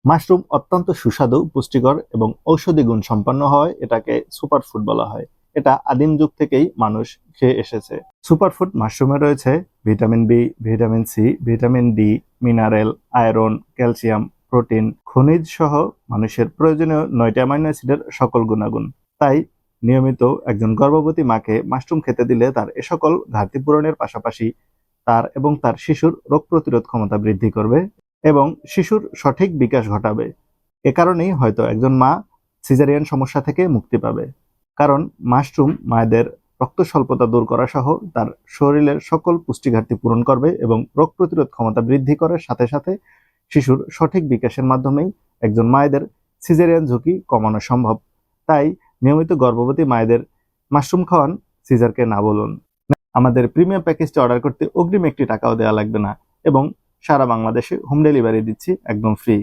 Mushroom অত্যন্ত সুস্বাদু, পুষ্টিকর এবং ঔষধি গুণ সম্পন্ন হওয়ায় এটাকে সুপারফুড বলা হয়। এটা আদিম যুগ থেকেই মানুষ খেয়ে এসেছে। সুপারফুড মাশরুমে রয়েছে vitamin B, vitamin C, vitamin D, mineral, iron, calcium, protein, খনিজ সহ মানুষের প্রয়োজনীয় 9টি অ্যামাইনো অ্যাসিডের সকল গুণাগুণ। তাই নিয়মিত একজন গর্ভবতী মাকে মাশরুম খেতে দিলে তার এ সকল ঘাটতি পূরণের পাশাপাশি তার এবং তার শিশুর রোগ প্রতিরোধ ক্ষমতা বৃদ্ধি করবে এবং শিশুর সঠিক বিকাশ ঘটাবে। এ কারণেই হয়তো একজন মা সিজারিয়ান সমস্যা থেকে মুক্তি পাবে। কারণ মাশরুম মায়েদের রক্ত স্বল্পতা দূর করা সহ তার শরীরের সকল পুষ্টি ঘাটতি পূরণ করবে এবং রোগ প্রতিরোধ ক্ষমতা বৃদ্ধি করার সাথে সাথে শিশুর সঠিক বিকাশের মাধ্যমেই একজন মায়েদের সিজারিয়ান ঝুঁকি কমানো সম্ভব। তাই নিয়মিত গর্ভবতী মায়েদের মাশরুম খাওয়ান, সিজারকে না বলুন। আমাদের প্রিমিয়াম প্যাকেজটি অর্ডার করতে অগ্রিম একটি টাকাও দেওয়া লাগবে না এবং সারা বাংলাদেশে হোম ডেলিভারি দিচ্ছি একদম ফ্রি।